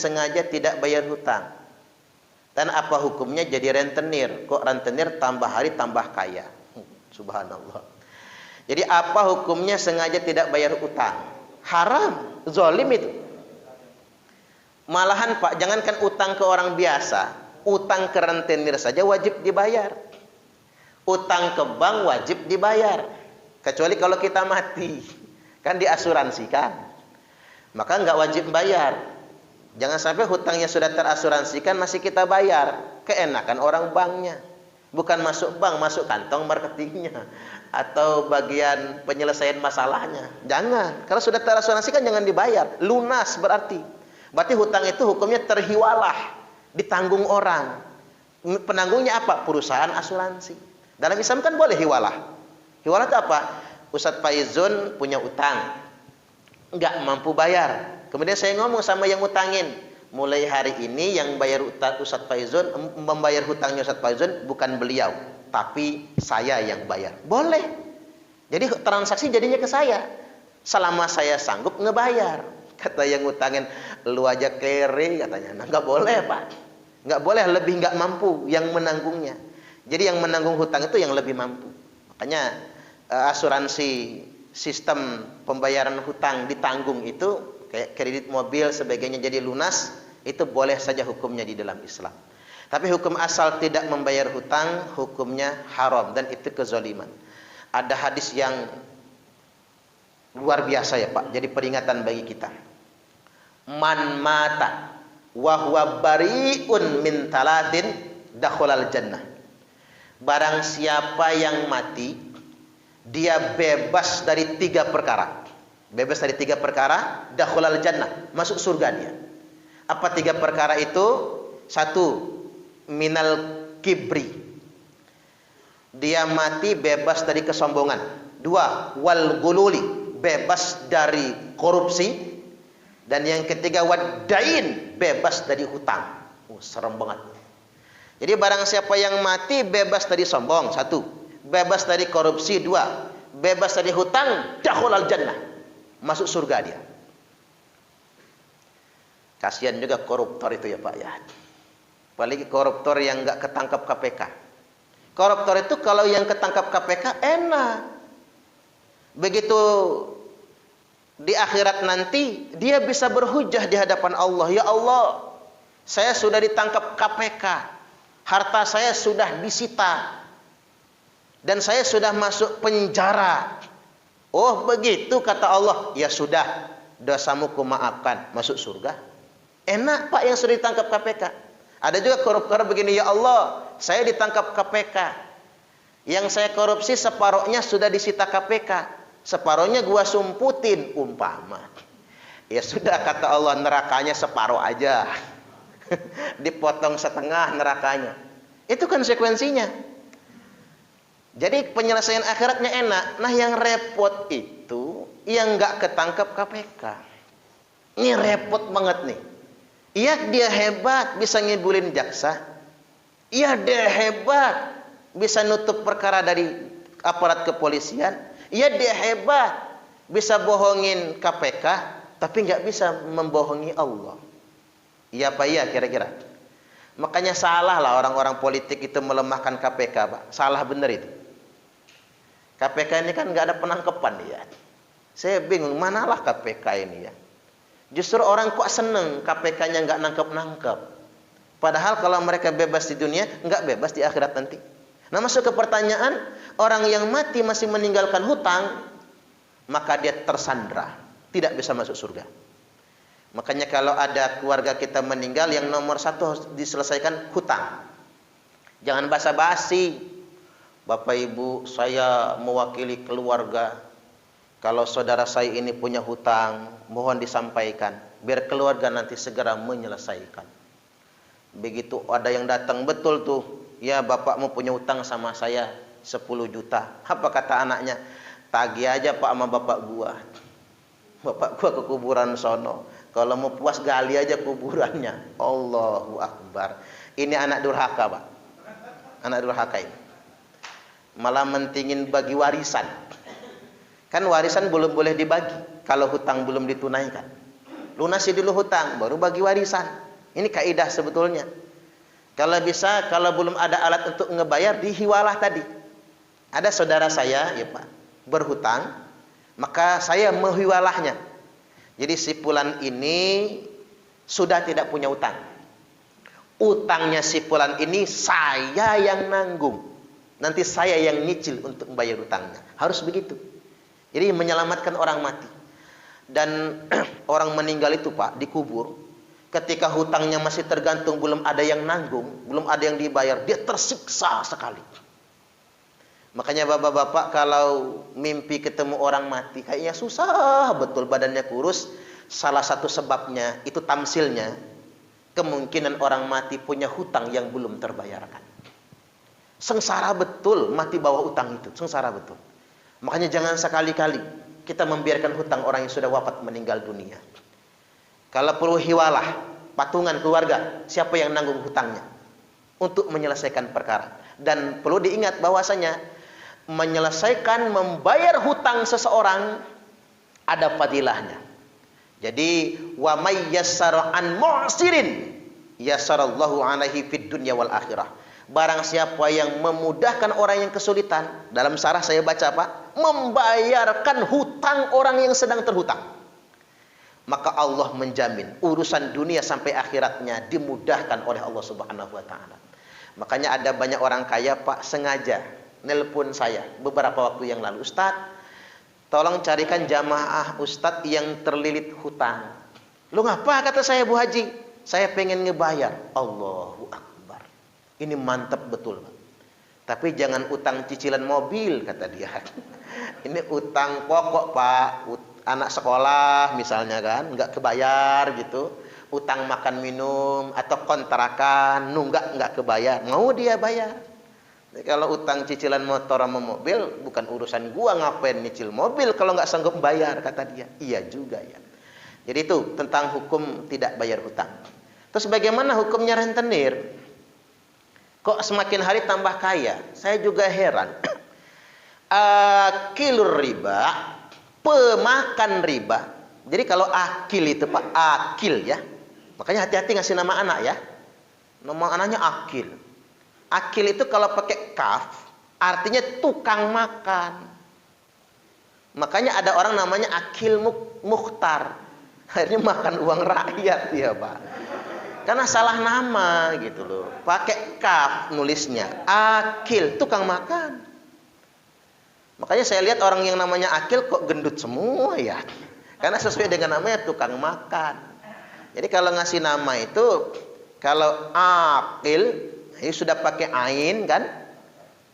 sengaja tidak bayar hutang? Dan apa hukumnya jadi rentenir? Kok rentenir tambah hari tambah kaya? Subhanallah. Jadi apa hukumnya sengaja tidak bayar hutang? Haram, zalim itu. Malahan Pak, jangankan utang ke orang biasa, utang ke rentenir saja wajib dibayar. Utang ke bank wajib dibayar. Kecuali kalau kita mati, kan diasuransikan. Maka nggak wajib bayar. Jangan sampai hutangnya sudah terasuransikan masih kita bayar. Keenakan orang banknya. Bukan masuk bank, masuk kantong marketingnya. Atau bagian penyelesaian masalahnya. Jangan. Kalau sudah terasuransikan jangan dibayar. Lunas berarti. Berarti hutang itu hukumnya terhiwalah. Ditanggung orang. Penanggungnya apa? Perusahaan asuransi. Dalam Islam kan boleh hiwalah. Hiwalah itu apa? Ustadz Faizun punya utang. Nggak mampu bayar. Kemudian saya ngomong sama yang utangin, mulai hari ini yang bayar Ustadz Faizun, membayar hutangnya Ustadz Faizun bukan beliau, tapi saya yang bayar. Boleh. Jadi transaksi jadinya ke saya. Selama saya sanggup ngebayar. Kata yang utangin, lu aja kere katanya. Nah, nggak boleh Pak. Nggak boleh, lebih nggak mampu yang menanggungnya. Jadi yang menanggung hutang itu yang lebih mampu. Makanya asuransi sistem pembayaran hutang ditanggung itu kayak kredit mobil sebagainya jadi lunas, itu boleh saja hukumnya di dalam Islam. Tapi hukum asal tidak membayar hutang hukumnya haram dan itu kezaliman. Ada hadis yang luar biasa ya Pak, jadi peringatan bagi kita. Man mata wa huwa bari'un min talatin dakhalal jannah. Barang siapa yang mati dia bebas dari 3 perkara. Bebas dari 3 perkara, dakhulal jannah, masuk surga dia. Apa 3 perkara itu? 1, minal kibri. Dia mati bebas dari kesombongan. 2, wal gululi, bebas dari korupsi. Dan yang ketiga, wadain, bebas dari hutang. Serem banget. Jadi barang siapa yang mati bebas dari sombong, 1, bebas dari korupsi, 2, bebas dari hutang, dakhulal jannah. Masuk surga dia. Kasihan juga koruptor itu ya Pak ya. Apalagi koruptor yang nggak ketangkap KPK. Koruptor itu kalau yang ketangkap KPK enak. Begitu di akhirat nanti dia bisa berhujjah di hadapan Allah. Ya Allah, saya sudah ditangkap KPK. Harta saya sudah disita. Dan saya sudah masuk penjara. Oh begitu kata Allah, ya sudah, dosamu kumaafkan, masuk surga. Enak Pak yang sudah ditangkap KPK. Ada juga koruptor begini, ya Allah, saya ditangkap KPK. Yang saya korupsi separohnya sudah disita KPK, separohnya gua sumputin umpama. Ya sudah kata Allah, nerakanya separoh aja. Dipotong setengah nerakanya. Itu konsekuensinya. Jadi penyelesaian akhiratnya enak. Nah yang repot itu yang nggak ketangkap KPK. Ini repot banget nih. Iya dia hebat bisa ngibulin jaksa. Iya dia hebat bisa nutup perkara dari aparat kepolisian. Iya dia hebat bisa bohongin KPK, tapi nggak bisa membohongi Allah. Iya apa iya kira-kira? Makanya salah lah orang-orang politik itu melemahkan KPK Pak. Salah bener itu. KPK ini kan nggak ada penangkapan ya. Saya bingung manalah KPK ini ya. Justru orang kok seneng KPK-nya nggak nangkep-nangkep. Padahal kalau mereka bebas di dunia, nggak bebas di akhirat nanti. Nah masuk ke pertanyaan, orang yang mati masih meninggalkan hutang, maka dia tersandra, tidak bisa masuk surga. Makanya kalau ada keluarga kita meninggal, yang nomor 1 harus diselesaikan hutang. Jangan basa-basi. Bapak Ibu, saya mewakili keluarga. Kalau saudara saya ini punya hutang, mohon disampaikan. Biar keluarga nanti segera menyelesaikan. Begitu ada yang datang, betul tuh. Ya bapakmu punya hutang sama saya 10 juta. Apa kata anaknya? Tagih aja Pak sama bapak gua. Bapak gua ke kuburan sono. Kalau mau puas gali aja kuburannya. Allahu Akbar. Ini anak durhaka Pak. Anak durhaka ini. Malah mentingin bagi warisan. Kan warisan belum boleh dibagi kalau hutang belum ditunaikan. lunasi dulu hutang, baru bagi warisan. Ini kaidah sebetulnya. Kalau bisa, kalau belum ada alat untuk ngebayar, dihiwalah tadi. Ada saudara saya, ya Pak, berhutang, maka saya menghiwalahnya. Jadi si fulan ini sudah tidak punya utang. Utangnya si fulan ini saya yang nanggung. Nanti saya yang nyicil untuk membayar utangnya. Harus begitu. Jadi menyelamatkan orang mati. Dan orang meninggal itu Pak, dikubur. Ketika hutangnya masih tergantung, belum ada yang nanggung, belum ada yang dibayar, dia tersiksa sekali. Makanya bapak-bapak kalau mimpi ketemu orang mati, kayaknya susah betul, badannya kurus. Salah satu sebabnya, itu tamsilnya, kemungkinan orang mati punya hutang yang belum terbayarkan. Sengsara betul mati bawah utang itu, sengsara betul. Makanya jangan sekali-kali kita membiarkan hutang orang yang sudah wafat meninggal dunia. Kalau perlu hiwalah, patungan keluarga, siapa yang nanggung hutangnya untuk menyelesaikan perkara. Dan perlu diingat bahwasanya menyelesaikan membayar hutang seseorang ada fadilahnya. Jadi wa may yassara an mu'sirin yassarallahu alaihi fid dunya wal akhirah. Barang siapa yang memudahkan orang yang kesulitan, dalam syarah saya baca Pak, membayarkan hutang orang yang sedang terhutang, maka Allah menjamin urusan dunia sampai akhiratnya dimudahkan oleh Allah Subhanahu wa taala. Makanya ada banyak orang kaya Pak sengaja nelpon saya beberapa waktu yang lalu, Ustaz, tolong carikan jamaah Ustaz yang terlilit hutang. Lu ngapa? Kata saya, Bu Haji, saya pengen ngebayar. Allahu Akbar. Ini mantap betul Pak. Tapi jangan utang cicilan mobil, kata dia. Ini utang pokok Pak, anak sekolah misalnya kan, nggak kebayar gitu. Utang makan minum atau kontrakan, nggak kebayar. Mau dia bayar. Kalau utang cicilan motor sama mobil, bukan urusan gua, ngapain nyicil mobil kalau nggak sanggup bayar, kata dia. Iya juga ya. Jadi itu tentang hukum tidak bayar hutang. Terus bagaimana hukumnya rentenir? Kok semakin hari tambah kaya? Saya juga heran. Akilur riba, pemakan riba. Jadi kalau akil itu Pak, akil ya. Makanya hati-hati ngasih nama anak ya. Nama anaknya akil. Akil itu kalau pakai kaf, artinya tukang makan. Makanya ada orang namanya akil mukhtar. Akhirnya makan uang rakyat ya Pak. Karena salah nama gitu loh. Pakai kaf nulisnya. Akil, tukang makan. Makanya saya lihat orang yang namanya akil kok gendut semua ya. Karena sesuai dengan namanya tukang makan. Jadi kalau ngasih nama itu, kalau akil, ini sudah pakai ain kan,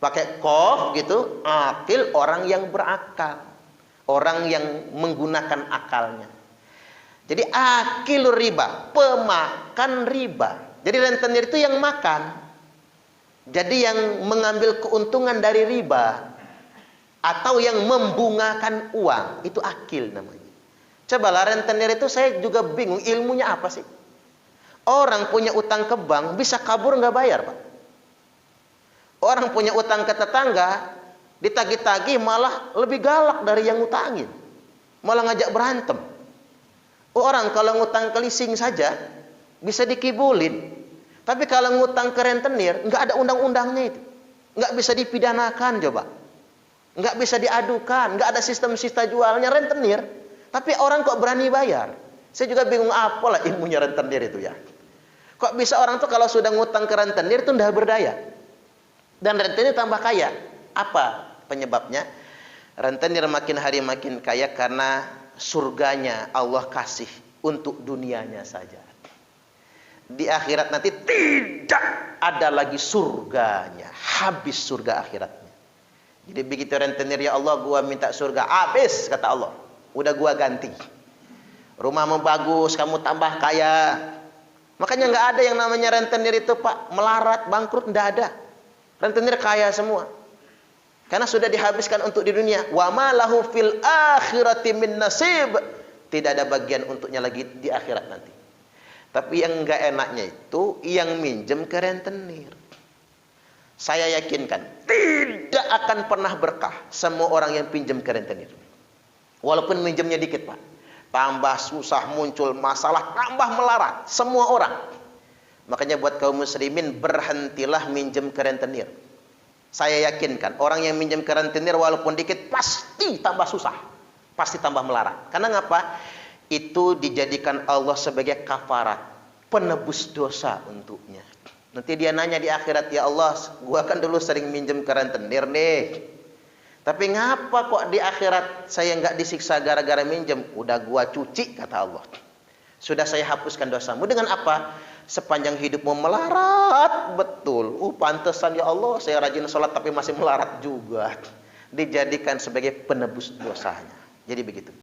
pakai kof gitu, akil orang yang berakal, orang yang menggunakan akalnya. Jadi akil riba, pemakan riba. Jadi rentenir itu yang makan. Jadi yang mengambil keuntungan dari riba atau yang membungakan uang, itu akil namanya. Cobalah rentenir itu, saya juga bingung ilmunya apa sih? Orang punya utang ke bank bisa kabur nggak bayar Pak. Orang punya utang ke tetangga ditagih-tagih malah lebih galak dari yang ngutangin, malah ngajak berantem. Orang kalau ngutang ke leasing saja bisa dikibulin, tapi kalau ngutang ke rentenir nggak ada undang-undangnya itu, nggak bisa dipidanakan coba, nggak bisa diadukan, nggak ada sistem sista jualnya rentenir, tapi orang kok berani bayar. Saya juga bingung apalah ilmunya rentenir itu ya. Kok bisa orang tuh kalau sudah ngutang ke rentenir itu ndak berdaya. Dan rentenir tambah kaya. Apa penyebabnya? Rentenir makin hari makin kaya karena surganya Allah kasih untuk dunianya saja. Di akhirat nanti tidak ada lagi surganya. Habis surga akhiratnya. Jadi begitu rentenir, ya Allah gua minta surga. Habis kata Allah. Udah gua ganti. Rumahmu bagus, kamu tambah kaya. Makanya nggak ada yang namanya rentenir itu Pak melarat, bangkrut, nggak ada. Rentenir kaya semua. Karena sudah dihabiskan untuk di dunia. Wa ma lahu fil akhirati min nasib. Tidak ada bagian untuknya lagi di akhirat nanti. Tapi yang nggak enaknya itu yang minjem ke rentenir. Saya yakinkan tidak akan pernah berkah semua orang yang pinjam ke rentenir. Walaupun minjemnya dikit Pak. tambah susah, muncul masalah, tambah melarat semua orang. Makanya buat kaum muslimin, berhentilah minjem ke rentenir. Saya yakinkan orang yang minjem ke rentenir walaupun dikit pasti tambah susah, pasti tambah melarat. Karena ngapa? Itu dijadikan Allah sebagai kafarat, penebus dosa untuknya. Nanti dia nanya di akhirat, ya Allah, gua kan dulu sering minjem ke rentenir nih, tapi ngapa kok di akhirat saya nggak disiksa gara-gara minjem? Udah gua cuci, kata Allah. Sudah saya hapuskan dosamu. Dengan apa? Sepanjang hidupmu melarat betul. Pantesan ya Allah saya rajin sholat tapi masih melarat juga. Dijadikan sebagai penebus dosanya. Jadi begitu.